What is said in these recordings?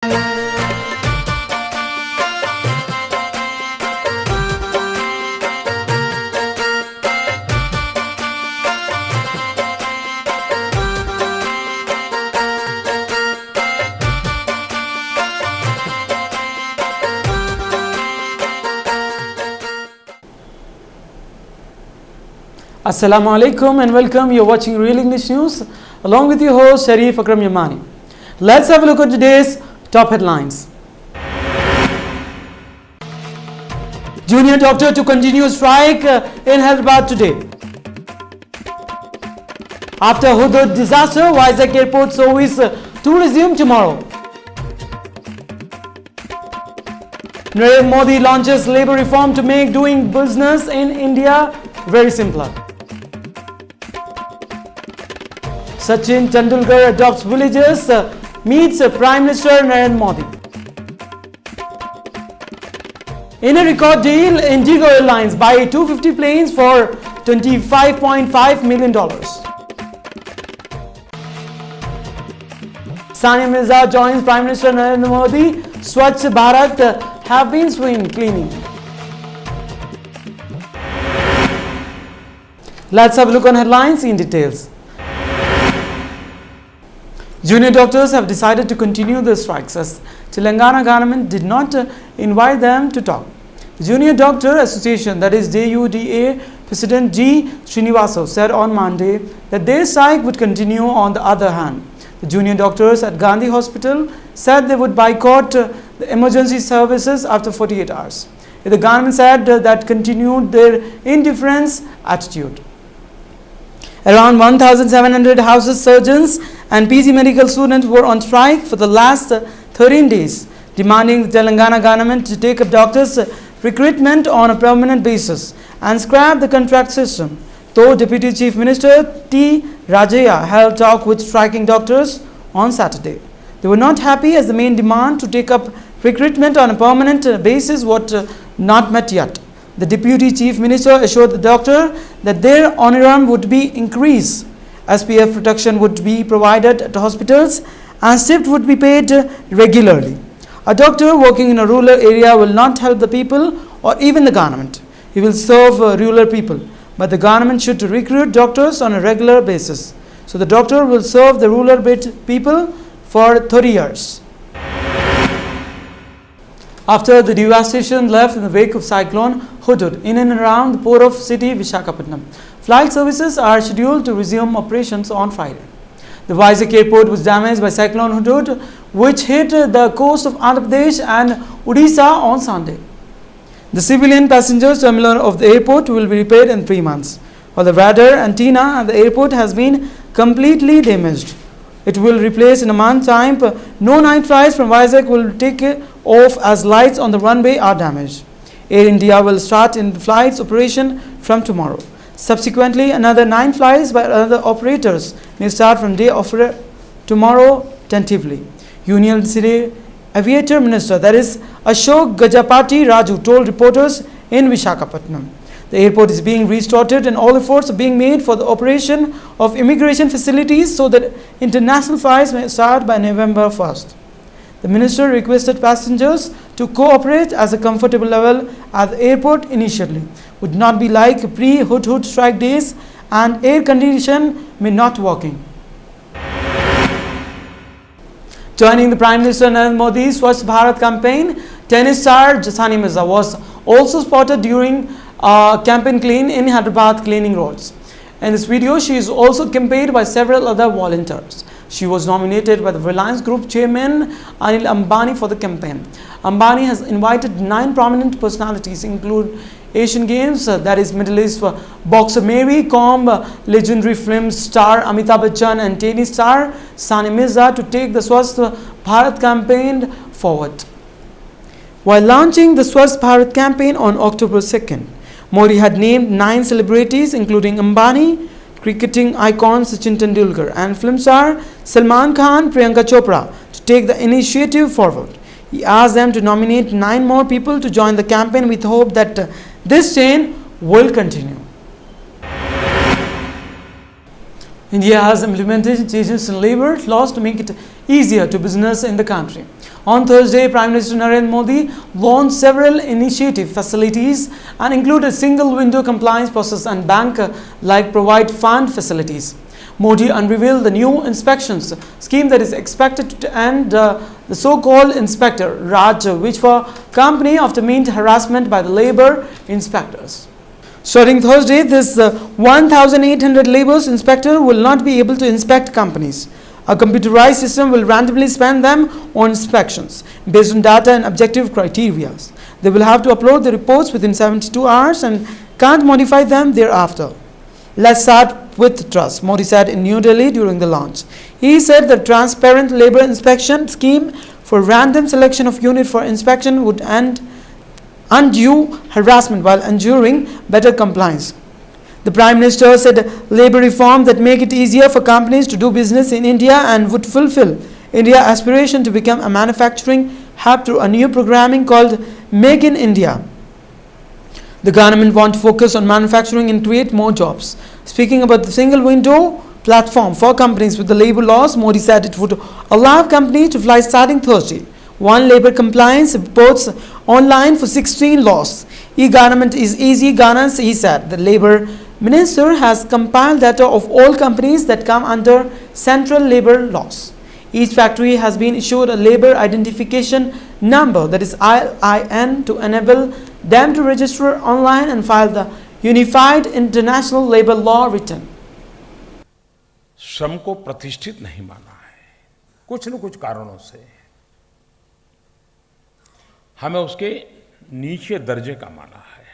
Assalamu alaikum and welcome. You're watching Real English News along with your host Sharif Akram Yamani. Let's have a look at today's top headlines. Junior doctor to continue strike in Hyderabad today. After Hudud disaster, Vizag airport service to resume tomorrow. Narendra Modi launches labour reform to make doing business in India very simpler. Sachin Tendulkar adopts villagers, meets Prime Minister Narendra Modi. In a record deal, Indigo Airlines buy 250 planes for $25.5 million. Sania Mirza joins Prime Minister Narendra Modi. Swachh Bharat have been swing cleaning. Let's have a look on headlines in details. Junior doctors have decided to continue their strikes as Telangana government did not invite them to talk. The Junior Doctor Association, that is JUDA President G. Srinivasu, said on Monday that their strike would continue. On the other hand, the junior doctors at Gandhi Hospital said they would boycott the emergency services after 48 hours. The government said that continued their indifference attitude. Around 1,700 house surgeons and PG medical students were on strike for the last 13 days, demanding the Telangana government to take up doctors' recruitment on a permanent basis and scrap the contract system. Though Deputy Chief Minister T. Rajaya held talk with striking doctors on Saturday. They were not happy as the main demand to take up recruitment on a permanent basis was not met yet. The Deputy Chief Minister assured the doctor that their honorum would be increased, SPF protection would be provided at hospitals and STIP would be paid regularly. A doctor working in a rural area will not help the people or even the government. He will serve rural people, but the government should recruit doctors on a regular basis. So the doctor will serve the rural people for 30 years. After the devastation left in the wake of cyclone Hudud in and around the port of city Visakhapatnam, flight services are scheduled to resume operations on Friday. The Vizag airport was damaged by cyclone Hudud, which hit the coast of Andhra Pradesh and Odisha on Sunday. The civilian passengers terminal of the airport will be repaired in 3 months, while the radar antenna at the airport has been completely damaged. It will replace in a month's time. No night flights from Vizag will take off as lights on the runway are damaged. Air India will start in flights operation from tomorrow. Subsequently, another 9 flights by other operators may start from day of tomorrow tentatively. Union City Aviator Minister, that is Ashok Gajapati Raju, told reporters in Visakhapatnam. The airport is being restarted and all efforts are being made for the operation of immigration facilities so that international flights may start by November 1st. The minister requested passengers to cooperate as a comfortable level at the airport initially would not be like pre-Hudud strike days and air condition may not working. Joining the Prime Minister Narendra Modi's Swachh Bharat campaign, tennis star Sania Mirza was also spotted during campaign clean in Hyderabad cleaning roads. In this video, she is also accompanied by several other volunteers. She was nominated by the Reliance Group chairman Anil Ambani for the campaign. Ambani has invited 9 prominent personalities, include Asian Games, that is Middle East boxer Mary Kom, legendary film star Amitabh Bachchan and tennis star Sania Mirza to take the Swachh Bharat campaign forward. While launching the Swachh Bharat campaign on October 2nd, Modi had named 9 celebrities including Ambani, cricketing icon Sachin Tendulkar and film star Salman Khan, Priyanka Chopra to take the initiative forward. He asked them to nominate 9 more people to join the campaign with hope that this chain will continue. India has implemented changes in labour laws to make it easier to business in the country. On Thursday, Prime Minister Narendra Modi launched several initiative facilities and included single window compliance process and bank-like provide fund facilities. Modi unveiled the new inspections scheme that is expected to end the so-called Inspector Raj, which for company after meant harassment by the labour inspectors. Starting Thursday, this 1,800 labour inspector will not be able to inspect companies. A computerized system will randomly span them on inspections based on data and objective criteria. They will have to upload the reports within 72 hours and can't modify them thereafter. Let's start with trust, Modi said in New Delhi during the launch. He said the transparent labour inspection scheme for random selection of unit for inspection would end undue harassment while ensuring better compliance. The Prime Minister said labour reform that make it easier for companies to do business in India and would fulfill India's aspiration to become a manufacturing hub through a new programming called Make in India. The government wants to focus on manufacturing and create more jobs. Speaking about the single window platform for companies with the labour laws, Modi said it would allow companies to fly starting Thursday. One labour compliance reports online for 16 laws. E-government is easy governance, he said. The labour minister has compiled data of all companies that come under central labour laws. Each factory has been issued a labour identification number, that is IIN, to enable them to register online and file the Unified International Labour Law return. श्रम को प्रतिष्ठित नहीं माना है, कुछ न कुछ कारणों से हमें उसके नीचे दर्जे का माना है।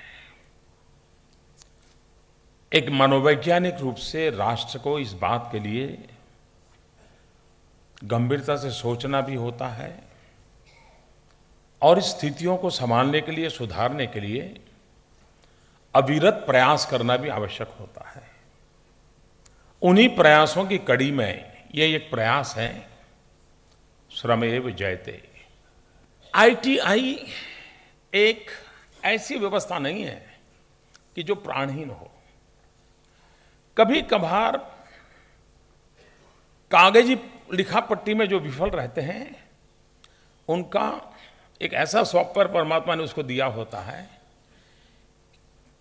एक मनोवैज्ञानिक रूप से राष्ट्र को इस बात के लिए गंभीरता से सोचना भी होता है और स्थितियों को संभालने के लिए, सुधारने के लिए अविरत प्रयास करना भी आवश्यक होता है। उन्हीं प्रयासों की कड़ी में ये एक प्रयास है श्रमेव जयते। आईटीआई एक ऐसी व्यवस्था नहीं है कि जो प्राणहीन हो। कभी कभार कागजी लिखापट्टी में जो विफल रहते हैं उनका एक ऐसा सॉफ्टवेयर परमात्मा ने उसको दिया होता है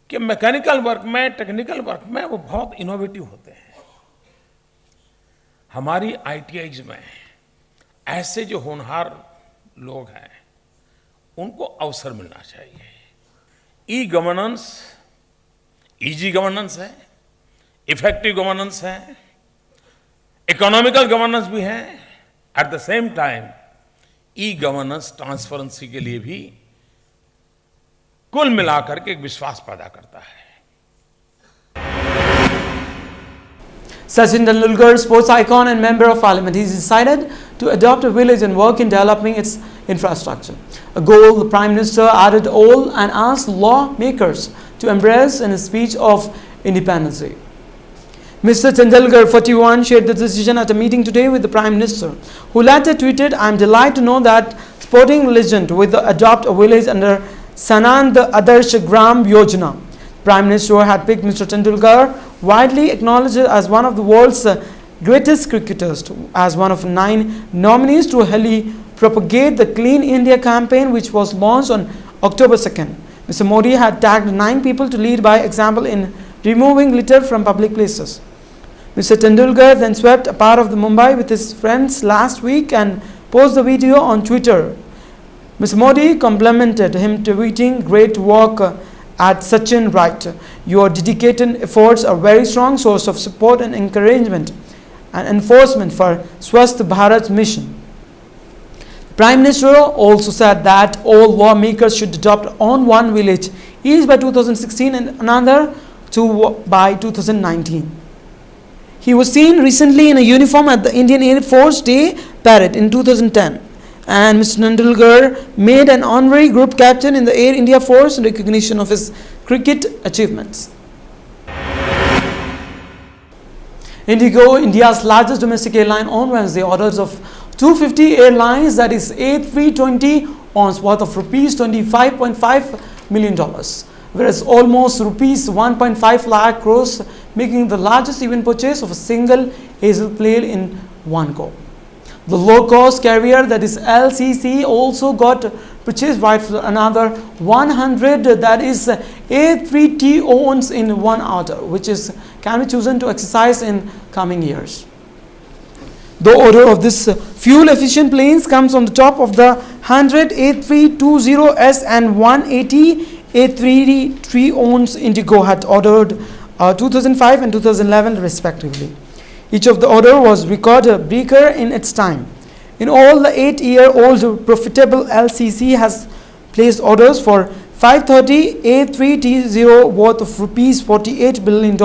कि मैकेनिकल वर्क में, टेक्निकल वर्क में वो बहुत इनोवेटिव होते हैं। हमारी आईटीआईज में ऐसे जो होनहार लोग हैं उनको अवसर मिलना चाहिए। ई गवर्नेंस, इजी गवर्नेंस है, इफेक्टिव गवर्नेंस है, इकोनॉमिकल गवर्नेंस भी है। At the same time e governance transparency के लिए भी कुल मिलाकर के एक विश्वास पैदा करता है। Sachin Tendulkar, sports icon and member of parliament, he decided to adopt a village and work in developing its infrastructure. A goal the Prime Minister added all and asked lawmakers to embrace in a speech of independence day. Mr. Tendulkar, 41, shared the decision at a meeting today with the Prime Minister, who later tweeted, "I am delighted to know that sporting legend will adopt a village under Sanand Adarsh Gram Yojana." Prime Minister had picked Mr. Tendulkar, widely acknowledged as one of the world's greatest cricketers, as one of 9 nominees to help propagate the Clean India campaign, which was launched on October 2nd. Mr. Modi had tagged 9 people to lead by example in removing litter from public places. Mr. Tendulkar then swept a part of the Mumbai with his friends last week and posted the video on Twitter. Mr. Modi complimented him, tweeting, "Great work at Sachin, right? Your dedicated efforts are a very strong source of support and encouragement and enforcement for Swasth Bharat mission." The Prime Minister also said that all lawmakers should adopt on one village each by 2016 and another by 2019. He was seen recently in a uniform at the Indian Air Force Day parade in 2010. And Mr. Tendulkar made an honorary group captain in the Air India Force in recognition of his cricket achievements. Indigo, India's largest domestic airline, on Wednesday orders of 250 airlines, that is A320 on worth of rupees $25.5 million. whereas almost rupees 1.5 lakh crores, making the largest event purchase of a single Hazel player in one go. The low-cost carrier, that is LCC, also got purchased by another 100, that is A3T owns in one order, which can be chosen to exercise in coming years. The order of this fuel-efficient planes comes on the top of the 100 A320S and 180 A3T owns Indigo had ordered 2005 and 2011 respectively. Each of the order was record breaker in its time. In all, the 8-year-old profitable LCC has placed orders for 530 A3T0 worth of rupees $48 billion,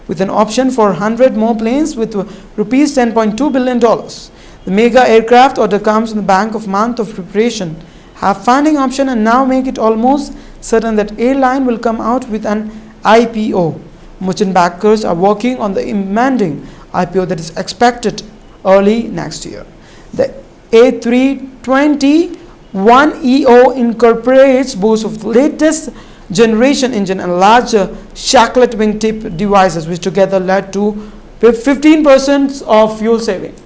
with an option for 100 more planes with rupees $10.2 billion. The mega aircraft order comes in the bank of month of preparation, have funding option, and now make it almost certain that airline will come out with an IPO. Merchant backers are working on the impending IPO that is expected early next year. The A321EO incorporates both of the latest generation engine and larger shacklet wingtip devices, which together led to 15% of fuel saving.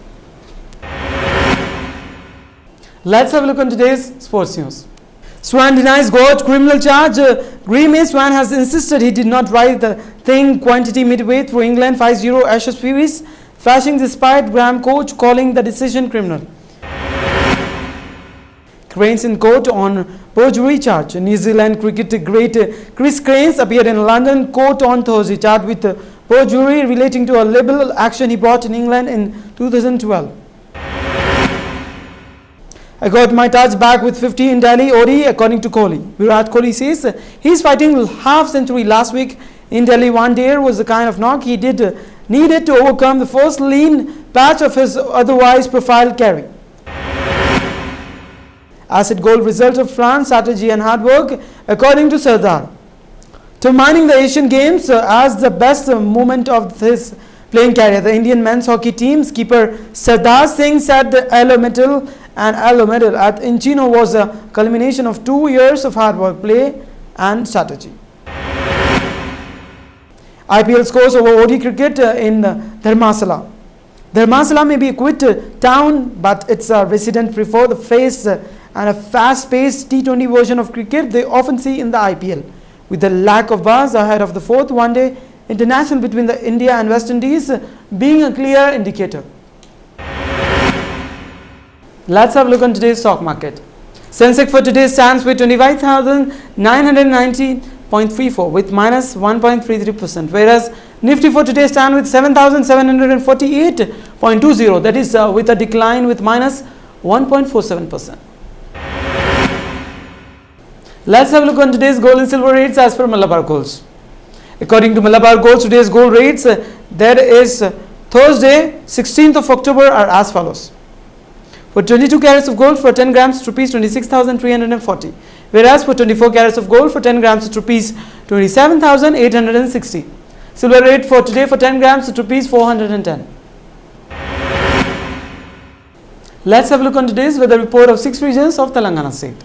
Let's have a look on today's sports news. Swan denies got criminal charge. Graham Swan has insisted he did not ride the thing quantity midway through England 5-0 Ashes series, flashing despite Graham coach calling the decision criminal. Cranes in court on perjury charge. New Zealand cricket great Chris Cranes appeared in London court on Thursday, charged with perjury relating to a libel action he brought in England in 2012. I got my touch back with 50 in Delhi ODI, according to Kohli. Virat Kohli says he's fighting half century last week in Delhi. One day was the kind of knock he needed to overcome the first lean patch of his otherwise profile carry. Acid goal result of France, strategy and hard work, according to Sardar. Termining the Asian Games as the best moment of his playing career, the Indian men's hockey team's keeper Sardar Singh said the yellow medal at Inchino was a culmination of 2 years of hard work, play and strategy. IPL scores over ODI cricket in Dharmasala. Dharmasala may be a quiet town, but its residents prefer the pace and a fast-paced T20 version of cricket they often see in the IPL, with the lack of buzz ahead of the fourth one-day international between the India and West Indies being a clear indicator. Let's have a look on today's stock market. Sensex for today stands with 25,990.34 with minus 1.33%, whereas Nifty for today stands with 7,748.20, that is with a decline with minus 1.47%. Let's have a look on today's gold and silver rates as per Malabar Golds. According to Malabar Golds, today's gold rates there is Thursday 16th of October are as follows. For 22 carats of gold for 10 grams, rupees 26,340. Whereas for 24 carats of gold for 10 grams, rupees 27,860. Silver rate for today for 10 grams, rupees 410. Let's have a look on today's weather report of 6 regions of Telangana state.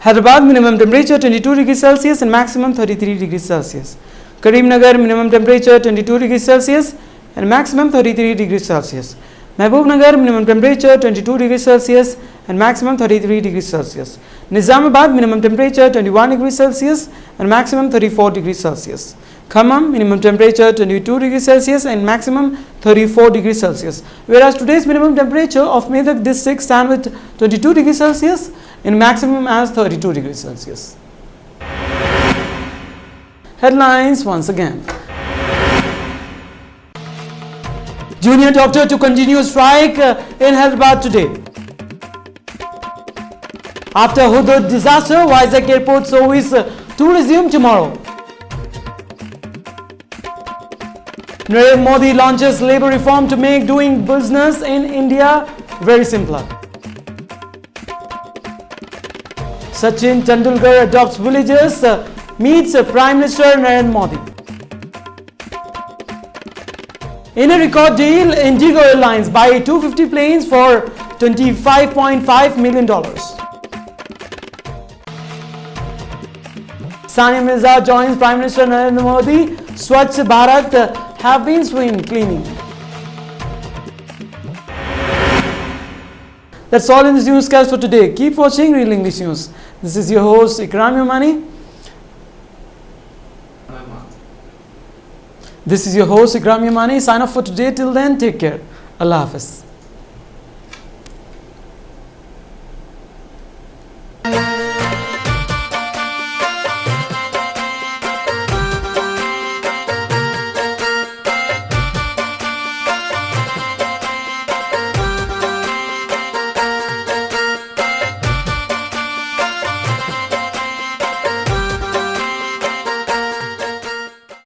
Hyderabad minimum temperature 22 degrees Celsius and maximum 33 degrees Celsius. Karimnagar minimum temperature 22 degrees Celsius and maximum 33 degrees Celsius. Mehbubnagar minimum temperature 22 degrees Celsius and maximum 33 degrees Celsius. Nizamabad minimum temperature 21 degrees Celsius and maximum 34 degrees Celsius. Khammam minimum temperature 22 degrees Celsius and maximum 34 degrees Celsius. Whereas today's minimum temperature of Medak district stand with 22 degrees Celsius and maximum as 32 degrees Celsius. Headlines once again. Junior doctor to continue strike in Hyderabad today. After Hudud disaster, Vizag airport service to resume tomorrow. Narendra Modi launches labour reform to make doing business in India very simpler. Sachin Tendulkar adopts villagers, meets Prime Minister Narendra Modi. In a record deal, Indigo Airlines buy 250 planes for $25.5 million. Sania Mirza joins Prime Minister Narendra Modi. Swachh Bharat have been swing cleaning. That's all in this newscast for today. Keep watching Real English News. This is your host Ikram Yamani. This is your host Ikram Yamani. Sign off for today. Till then, take care. Allah Hafiz.